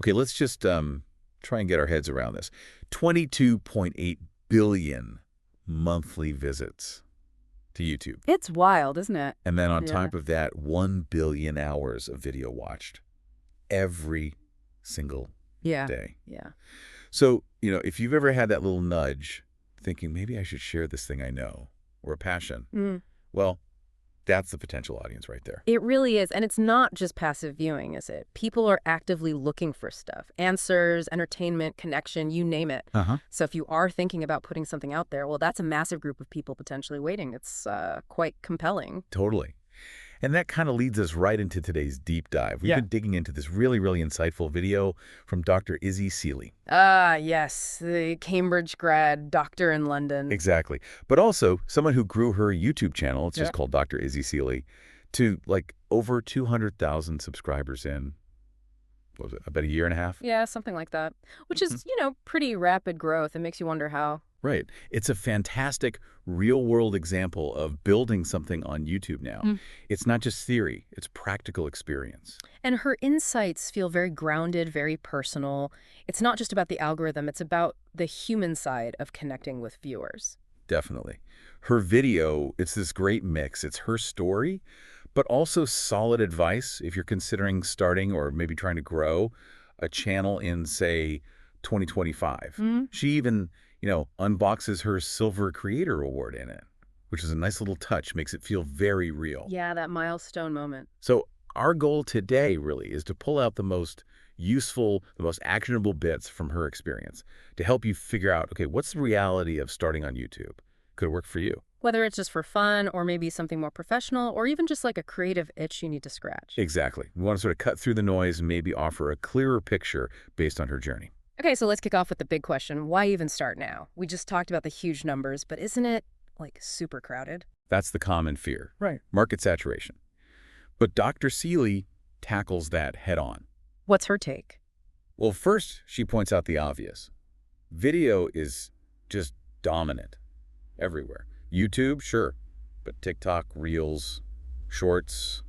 Okay, let's just try and get our heads around this. 22.8 billion monthly visits to YouTube. It's wild, isn't it? And then on Yeah. top of that, 1 billion hours of video watched every single Yeah. day. Yeah. So, if you've ever had that little nudge thinking, maybe I should share this thing I know or a passion, well, that's the potential audience right there. It really is. And it's not just passive viewing, is it? People are actively looking for stuff. Answers, entertainment, connection, you name it. So if you are thinking about putting something out there, well, that's a massive group of people potentially waiting. It's quite compelling. Totally. And that kind of leads us right into today's deep dive. We've been digging into this really, really insightful video from Dr. Izzy Seeley. Ah, yes, the Cambridge grad doctor in London. Exactly. But also someone who grew her YouTube channel, it's just called Dr. Izzy Seeley, to like over 200,000 subscribers in, what was it, about a year and a half? Yeah, something like that, which is, pretty rapid growth. It makes you wonder how. Right. It's a fantastic real-world example of building something on YouTube now. It's not just theory, it's practical experience. And her insights feel very grounded, very personal. It's not just about the algorithm, it's about the human side of connecting with viewers. Definitely. Her video, it's this great mix. It's her story, but also solid advice if you're considering starting or maybe trying to grow a channel in, say, 2025. She even unboxes her Silver Creator Award in it, which is a nice little touch, makes it feel very real. Yeah, that milestone moment. So our goal today really is to pull out the most useful, the most actionable bits from her experience to help you figure out, okay, what's the reality of starting on YouTube? Could it work for you? Whether it's just for fun or maybe something more professional or even just like a creative itch you need to scratch. Exactly. We want to sort of cut through the noise and maybe offer a clearer picture based on her journey. Okay, so let's kick off with the big question. Why even start now? We just talked about the huge numbers, but isn't it, like, super crowded? That's the common fear. Right. Market saturation. But Dr. Seeley tackles that head on. What's her take? Well, first, she points out the obvious. Video is just dominant everywhere. YouTube, sure, but TikTok, Reels, Shorts,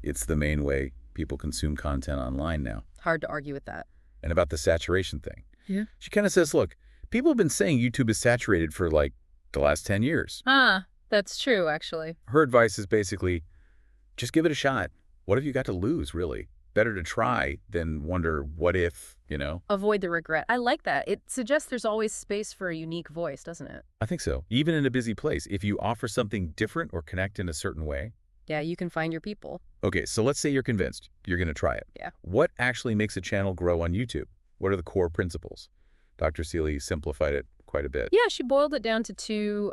it's the main way people consume content online now. Hard to argue with that. And about the saturation thing. Yeah. She kind of says, look, people have been saying YouTube is saturated for like the last 10 years. That's true, actually. Her advice is basically, just give it a shot. What have you got to lose, really? Better to try than wonder what if, Avoid the regret. I like that. It suggests there's always space for a unique voice, doesn't it? I think so. Even in a busy place, if you offer something different or connect in a certain way. Yeah, you can find your people. Okay, so let's say you're convinced. You're going to try it. Yeah. What actually makes a channel grow on YouTube? What are the core principles? Dr. Seeley simplified it quite a bit. Yeah, she boiled it down to two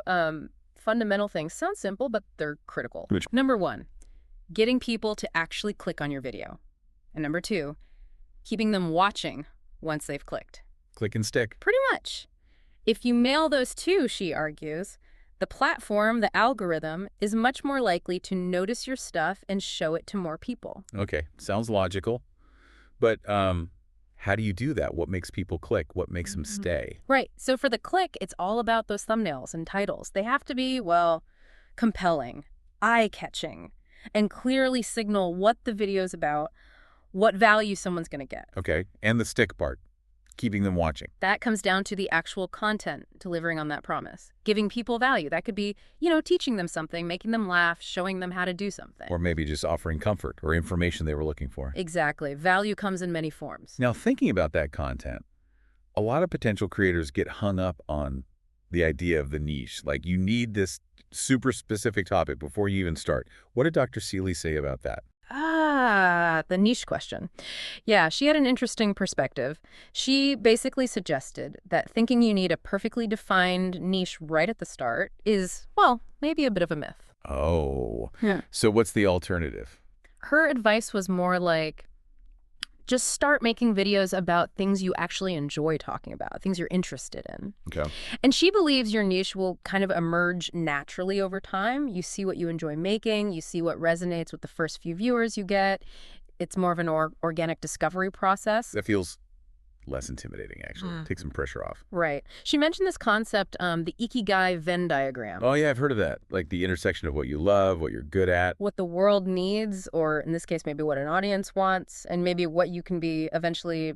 fundamental things. Sounds simple, but they're critical. Which? Number one, getting people to actually click on your video. And number two, keeping them watching once they've clicked. Click and stick. Pretty much. If you nail those two, she argues, the platform, the algorithm, is much more likely to notice your stuff and show it to more people. Okay, sounds logical. But how do you do that? What makes people click? What makes them stay? Right. So for the click, it's all about those thumbnails and titles. They have to be, well, compelling, eye-catching, and clearly signal what the video's about, what value someone's going to get. Okay, and the stick part, keeping them watching. That comes down to the actual content, delivering on that promise, giving people value. That could be, teaching them something, making them laugh, showing them how to do something. Or maybe just offering comfort or information they were looking for. Exactly. Value comes in many forms. Now, thinking about that content, a lot of potential creators get hung up on the idea of the niche. Like, you need this super specific topic before you even start. What did Dr. Seeley say about that? The niche question. Yeah, she had an interesting perspective. She basically suggested that thinking you need a perfectly defined niche right at the start is, well, maybe a bit of a myth. Oh. Yeah. So what's the alternative? Her advice was more like, just start making videos about things you actually enjoy talking about, things you're interested in. Okay. And she believes your niche will kind of emerge naturally over time. You see what you enjoy making, you see what resonates with the first few viewers you get. It's more of an organic discovery process. That feels less intimidating, actually. Take some pressure off. Right. She mentioned this concept, the Ikigai Venn diagram. Oh, yeah, I've heard of that. Like the intersection of what you love, what you're good at. What the world needs, or in this case, maybe what an audience wants, and maybe what you can be eventually,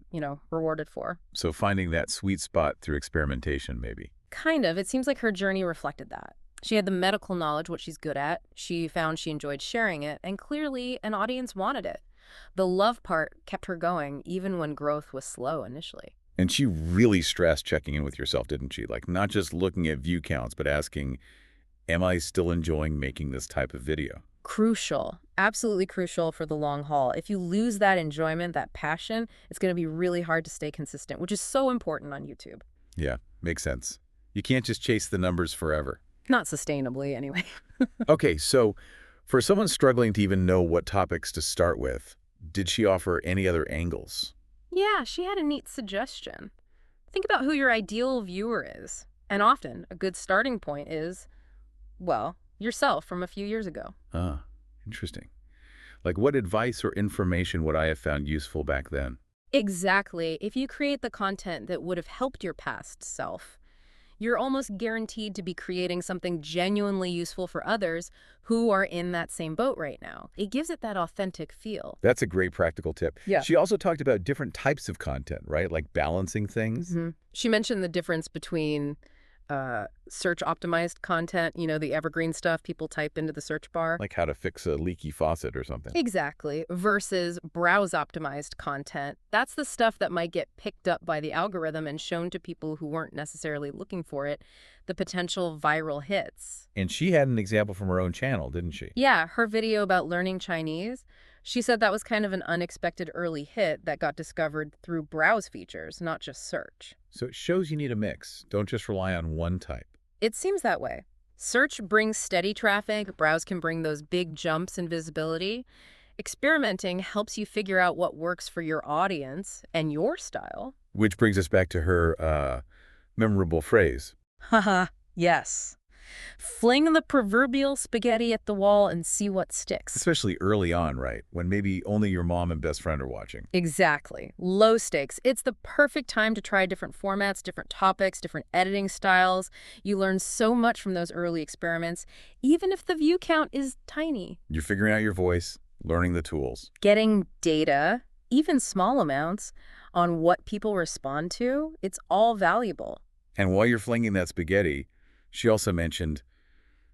rewarded for. So finding that sweet spot through experimentation, maybe. Kind of. It seems like her journey reflected that. She had the medical knowledge, what she's good at. She found she enjoyed sharing it, and clearly an audience wanted it. The love part kept her going, even when growth was slow initially. And she really stressed checking in with yourself, didn't she? Like not just looking at view counts, but asking, am I still enjoying making this type of video? Crucial. Absolutely crucial for the long haul. If you lose that enjoyment, that passion, it's going to be really hard to stay consistent, which is so important on YouTube. Yeah, makes sense. You can't just chase the numbers forever. Not sustainably, anyway. Okay, so for someone struggling to even know what topics to start with, did she offer any other angles? Yeah, she had a neat suggestion. Think about who your ideal viewer is. And often, a good starting point is, well, yourself from a few years ago. Ah, interesting. Like what advice or information would I have found useful back then? Exactly. If you create the content that would have helped your past self, you're almost guaranteed to be creating something genuinely useful for others who are in that same boat right now. It gives it that authentic feel. That's a great practical tip. Yeah. She also talked about different types of content, right? Like balancing things. She mentioned the difference between search-optimized content, the evergreen stuff people type into the search bar. Like how to fix a leaky faucet or something. Exactly. Versus browse-optimized content. That's the stuff that might get picked up by the algorithm and shown to people who weren't necessarily looking for it, the potential viral hits. And she had an example from her own channel, didn't she? Yeah, her video about learning Chinese, she said that was kind of an unexpected early hit that got discovered through browse features, not just search. So it shows you need a mix. Don't just rely on one type. It seems that way. Search brings steady traffic, browse can bring those big jumps in visibility. Experimenting helps you figure out what works for your audience and your style. Which brings us back to her memorable phrase. Haha, yes. Fling the proverbial spaghetti at the wall and see what sticks. Especially early on, right? When maybe only your mom and best friend are watching. Exactly. Low stakes. It's the perfect time to try different formats, different topics, different editing styles. You learn so much from those early experiments, even if the view count is tiny. You're figuring out your voice, learning the tools. Getting data, even small amounts, on what people respond to, it's all valuable. And while you're flinging that spaghetti, she also mentioned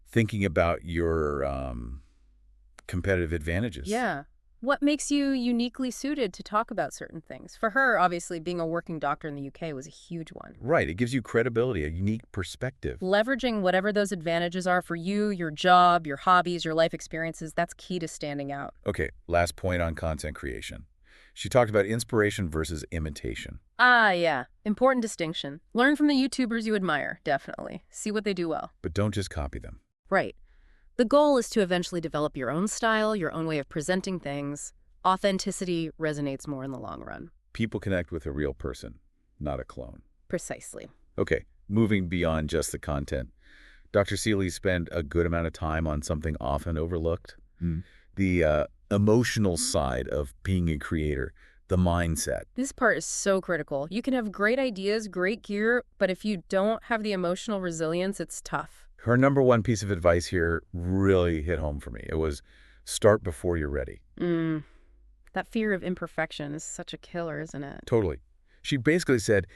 thinking about your competitive advantages. Yeah. What makes you uniquely suited to talk about certain things? For her, obviously, being a working doctor in the UK was a huge one. Right. It gives you credibility, a unique perspective. Leveraging whatever those advantages are for you, your job, your hobbies, your life experiences, that's key to standing out. Okay, last point on content creation. She talked about inspiration versus imitation. Ah, yeah. Important distinction. Learn from the YouTubers you admire, definitely. See what they do well. But don't just copy them. Right. The goal is to eventually develop your own style, your own way of presenting things. Authenticity resonates more in the long run. People connect with a real person, not a clone. Precisely. Okay, moving beyond just the content. Dr. Seeley spent a good amount of time on something often overlooked. The emotional side of being a creator, the mindset. This part is so critical. You can have great ideas, great gear, but if you don't have the emotional resilience, it's tough. Her number one piece of advice here really hit home for me. It was start before you're ready. That fear of imperfection is such a killer, isn't it? Totally. She basically said,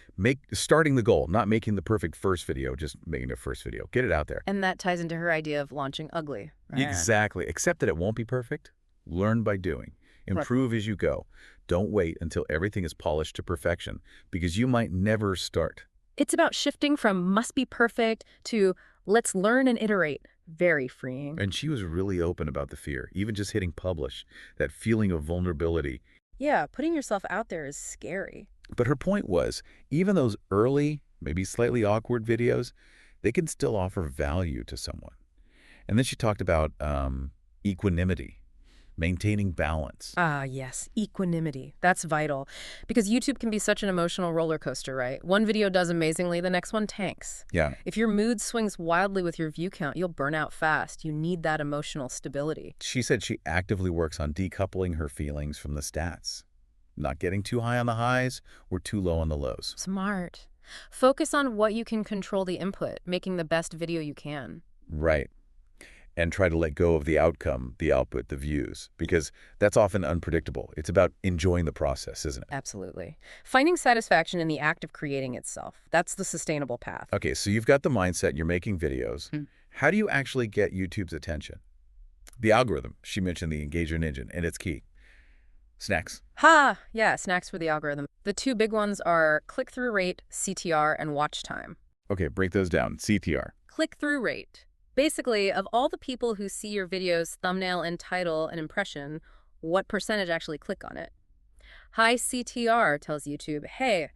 starting the goal, not making the perfect first video, just making the first video. Get it out there. And that ties into her idea of launching ugly. Right? Exactly. Accept that it won't be perfect. Learn by doing. Improve as you go. Don't wait until everything is polished to perfection, because you might never start. It's about shifting from must be perfect to let's learn and iterate. Very freeing. And she was really open about the fear, even just hitting publish, that feeling of vulnerability. Yeah, putting yourself out there is scary. But her point was, even those early, maybe slightly awkward videos, they can still offer value to someone. And then she talked about equanimity, maintaining balance. Ah, yes, equanimity. That's vital. Because YouTube can be such an emotional roller coaster, right? One video does amazingly, the next one tanks. Yeah. If your mood swings wildly with your view count, you'll burn out fast. You need that emotional stability. She said she actively works on decoupling her feelings from the stats. Not getting too high on the highs or too low on the lows. Smart. Focus on what you can control the input, making the best video you can. Right. And try to let go of the outcome, the output, the views, because that's often unpredictable. It's about enjoying the process, isn't it? Absolutely. Finding satisfaction in the act of creating itself. That's the sustainable path. Okay, so you've got the mindset, you're making videos. Mm. How do you actually get YouTube's attention? The algorithm. She mentioned the engagement engine, and it's key. Snacks. Ha! Yeah, snacks for the algorithm. The two big ones are click-through rate, CTR, and watch time. Okay, break those down. CTR. Click-through rate. Basically, of all the people who see your video's thumbnail and title and impression, what percentage actually click on it? High CTR tells YouTube, hey,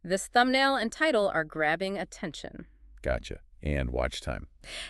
this thumbnail and title are grabbing attention. Gotcha. And watch time.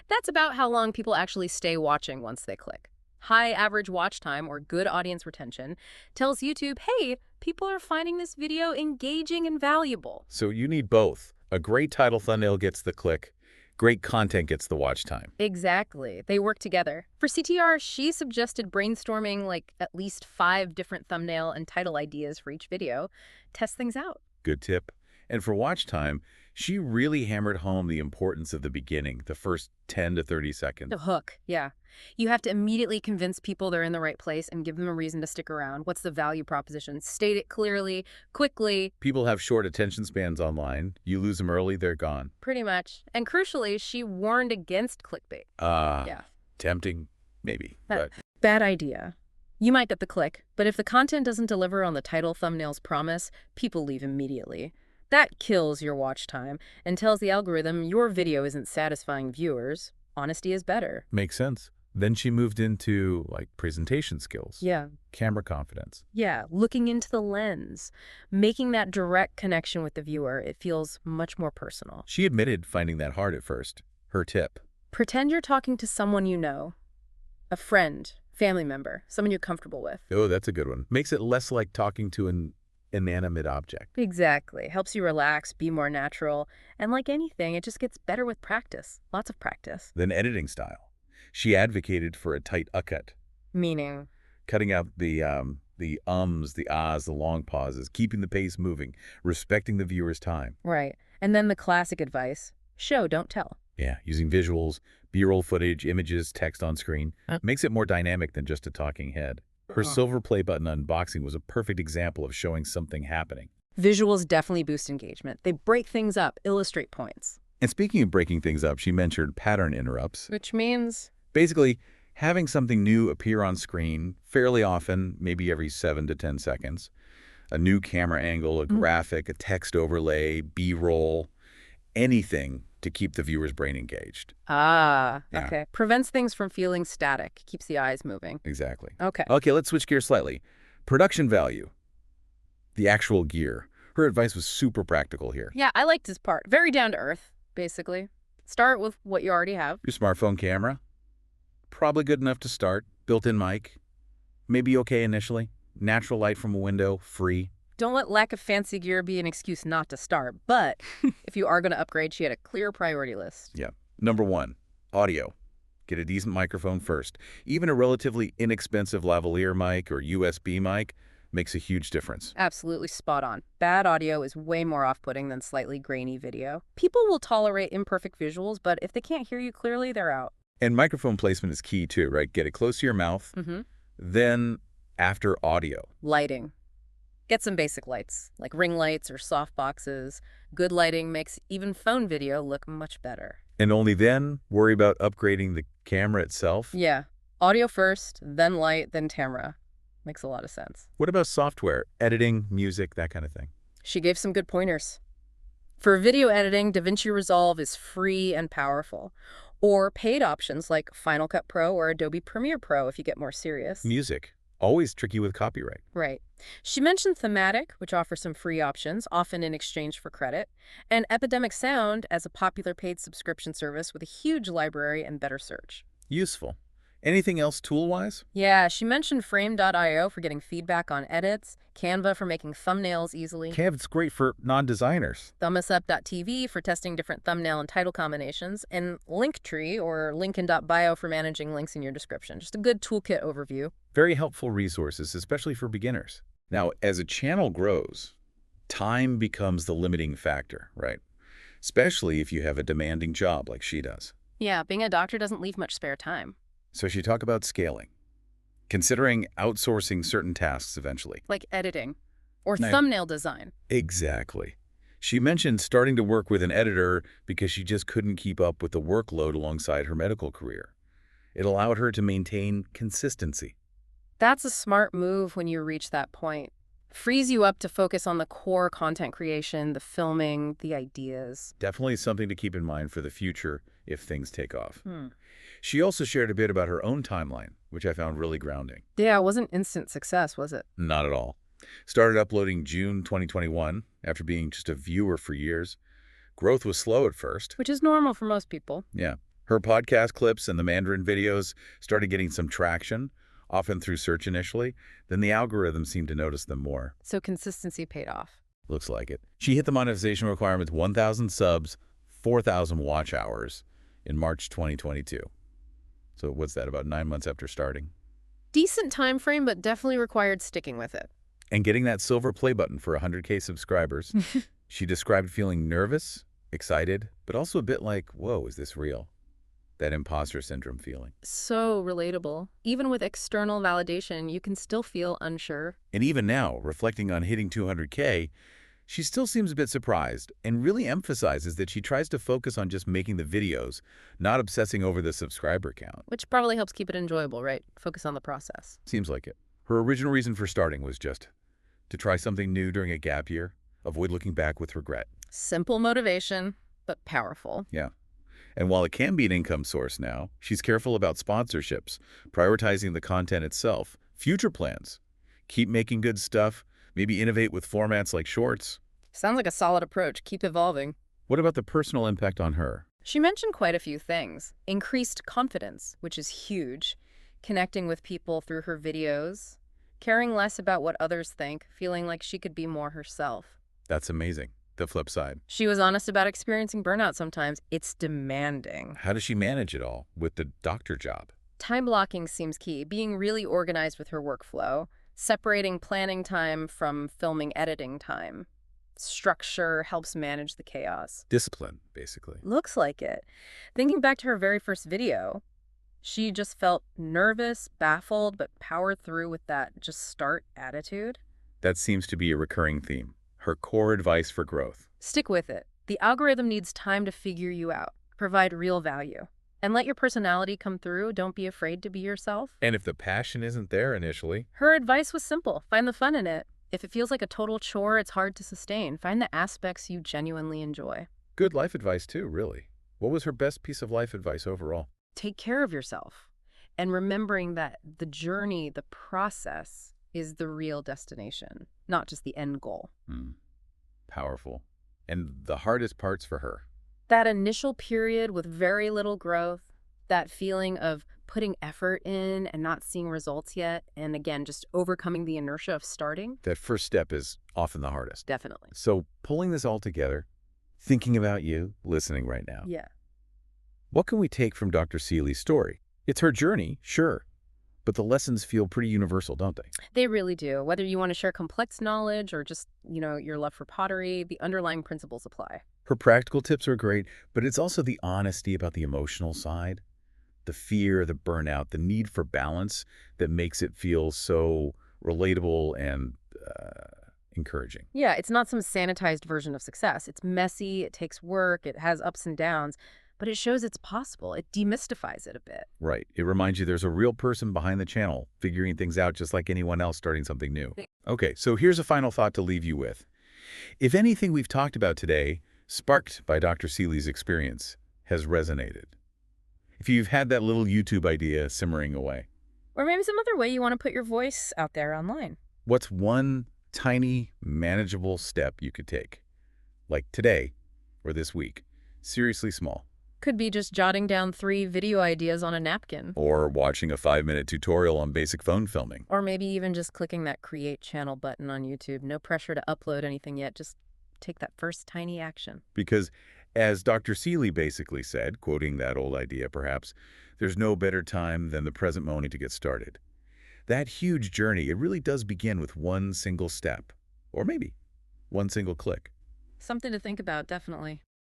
That's about how long people actually stay watching once they click. High average watch time, or good audience retention, tells YouTube, hey, people are finding this video engaging and valuable. So you need both. A great title thumbnail gets the click. Great content gets the watch time. Exactly. They work together. For CTR, she suggested brainstorming like at least 5 different thumbnail and title ideas for each video. Test things out. Good tip. And for watch time, she really hammered home the importance of the beginning, the first 10 to 30 seconds. The hook, yeah. You have to immediately convince people they're in the right place and give them a reason to stick around. What's the value proposition? State it clearly, quickly. People have short attention spans online. You lose them early, they're gone. Pretty much. And crucially, she warned against clickbait. Yeah. Tempting, maybe. But Bad idea. You might get the click, but if the content doesn't deliver on the title thumbnail's promise, people leave immediately. That kills your watch time and tells the algorithm your video isn't satisfying viewers. Honesty is better. makes sense. Then she moved into, like, presentation skills. Yeah. Camera confidence. Yeah, looking into the lens, making that direct connection with the viewer, it feels much more personal. She admitted finding that hard at first. Her tip. Pretend you're talking to someone you know, a friend, family member, someone you're comfortable with. Oh, that's a good one. Makes it less like talking to an inanimate object. Exactly. Helps you relax, be more natural, and like anything, it just gets better with practice. Lots of practice. Then editing style. She advocated for a tight cut, Meaning? cutting out the ums, the ahs, the long pauses, keeping the pace moving, respecting the viewer's time. Right. And then the classic advice, show, don't tell. Yeah, using visuals, B-roll footage, images, text on screen. Makes it more dynamic than just a talking head. Her silver play button unboxing was a perfect example of showing something happening. Visuals definitely boost engagement. They break things up, illustrate points. And speaking of breaking things up, she mentioned pattern interrupts. Which means? Basically, having something new appear on screen fairly often, maybe every 7 to 10 seconds. A new camera angle, a graphic, a text overlay, B-roll, anything to keep the viewer's brain engaged. Ah, Yeah. okay. Prevents things from feeling static, keeps the eyes moving. Exactly. Okay. Okay, let's switch gears slightly. Production value. The actual gear. Her advice was super practical here. Yeah, I liked this part. Very down to earth, basically. Start with what you already have. Your smartphone camera. Probably good enough to start. Built-in mic. Maybe okay initially. Natural light from a window. Free. Don't let lack of fancy gear be an excuse not to start. But if you are going to upgrade, she had a clear priority list. Yeah. Number 1, audio. Get a decent microphone first. Even a relatively inexpensive lavalier mic or USB mic makes a huge difference. Absolutely spot on. Bad audio is way more off-putting than slightly grainy video. People will tolerate imperfect visuals, but if they can't hear you clearly, they're out. And microphone placement is key too, right? Get it close to your mouth. Then after audio. Lighting. Get some basic lights, like ring lights or soft boxes. Good lighting makes even phone video look much better. And only then worry about upgrading the camera itself. Yeah. Audio first, then light, then camera. Makes a lot of sense. What about software, editing, music, that kind of thing? She gave some good pointers. For video editing, DaVinci Resolve is free and powerful. Or paid options like Final Cut Pro or Adobe Premiere Pro if you get more serious. Music. Always tricky with copyright. Right. She mentioned Thematic, which offers some free options, often in exchange for credit, and Epidemic Sound as a popular paid subscription service with a huge library and better search. Useful. Anything else tool-wise? Yeah, she mentioned Frame.io for getting feedback on edits, Canva for making thumbnails easily, Canva's great for non-designers. ThumbUsUp.tv for testing different thumbnail and title combinations, and Linktree or Lincoln.bio for managing links in your description. Just a good toolkit overview. Very helpful resources, especially for beginners. Now, as a channel grows, time becomes the limiting factor, right? Especially if you have a demanding job like she does. Yeah, being a doctor doesn't leave much spare time. So she talked about scaling, considering outsourcing certain tasks eventually. Like editing or Now, thumbnail design. exactly. She mentioned starting to work with an editor because she just couldn't keep up with the workload alongside her medical career. It allowed her to maintain consistency. That's a smart move when you reach that point. Frees you up to focus on the core content creation, the filming, the ideas. Definitely something to keep in mind for the future if things take off. Hmm. She also shared a bit about her own timeline, which I found really grounding. Yeah, it wasn't instant success, was it? Not at all. Started uploading June 2021 after being just a viewer for years. Growth was slow at first. Which is normal for most people. Yeah. Her podcast clips and the Mandarin videos started getting some traction, often through search initially. Then the algorithm seemed to notice them more. So consistency paid off. Looks like it. She hit the monetization requirements 1,000 subs, 4,000 watch hours in March 2022. So what's that, about 9 months after starting? Decent time frame, but definitely required sticking with it. And getting that silver play button for 100K subscribers. She described feeling nervous, excited, but also a bit like, whoa, is this real? That imposter syndrome feeling. So relatable. Even with external validation, you can still feel unsure. And even now, reflecting on hitting 200K, she still seems a bit surprised and really emphasizes that she tries to focus on just making the videos, not obsessing over the subscriber count. Which probably helps keep it enjoyable, right? Focus on the process. Seems like it. Her original reason for starting was just to try something new during a gap year, avoid looking back with regret. Simple motivation, but powerful. Yeah. And while it can be an income source now, she's careful about sponsorships, prioritizing the content itself, future plans, keep making good stuff, maybe innovate with formats like shorts. Sounds like a solid approach. Keep evolving. What about the personal impact on her? She mentioned quite a few things. Increased confidence, which is huge. Connecting with people through her videos. Caring less about what others think. Feeling like she could be more herself. That's amazing. The flip side. She was honest about experiencing burnout sometimes. It's demanding. How does she manage it all with the doctor job? Time blocking seems key. Being really organized with her workflow. Separating planning time from filming editing time. Structure helps manage the chaos. Discipline, basically. Looks like it. Thinking back to her very first video, she just felt nervous, baffled, but powered through with that just start attitude. That seems to be a recurring theme. Her core advice for growth. Stick with it. The algorithm needs time to figure you out. Provide real value. And let your personality come through. Don't be afraid to be yourself. And if the passion isn't there initially? Her advice was simple. Find the fun in it. If it feels like a total chore, it's hard to sustain. Find the aspects you genuinely enjoy. Good life advice too, really. What was her best piece of life advice overall? Take care of yourself. And remembering that the journey, the process, is the real destination, not just the end goal. Powerful. And the hardest parts for her? That initial period with very little growth, that feeling of putting effort in and not seeing results yet, and again, just overcoming the inertia of starting. That first step is often the hardest. Definitely. So pulling this all together, thinking about you, listening right now. Yeah. What can we take from Dr. Seeley's story? It's her journey, sure, but the lessons feel pretty universal, don't they? They really do. Whether you want to share complex knowledge or just, your love for pottery, the underlying principles apply. Her practical tips are great, but it's also the honesty about the emotional side, the fear, the burnout, the need for balance that makes it feel so relatable and encouraging. Yeah, it's not some sanitized version of success. It's messy, it takes work, it has ups and downs, but it shows it's possible. It demystifies it a bit. Right. It reminds you there's a real person behind the channel, figuring things out just like anyone else starting something new. Okay, so here's a final thought to leave you with. If anything we've talked about today, sparked by Dr. Seeley's experience, has resonated, if you've had that little YouTube idea simmering away, Or maybe some other way you want to put your voice out there online. what's one tiny, manageable step you could take? Like today or this week. Seriously small. Could be just jotting down 3 video ideas on a napkin. Or watching a 5-minute tutorial on basic phone filming. Or maybe even just clicking that create channel button on YouTube. No pressure to upload anything yet. Just take that first tiny action. Because as Dr. Seeley basically said, quoting that old idea perhaps, there's no better time than the present moment to get started. That huge journey, it really does begin with one single step, or maybe one single click. Something to think about, definitely.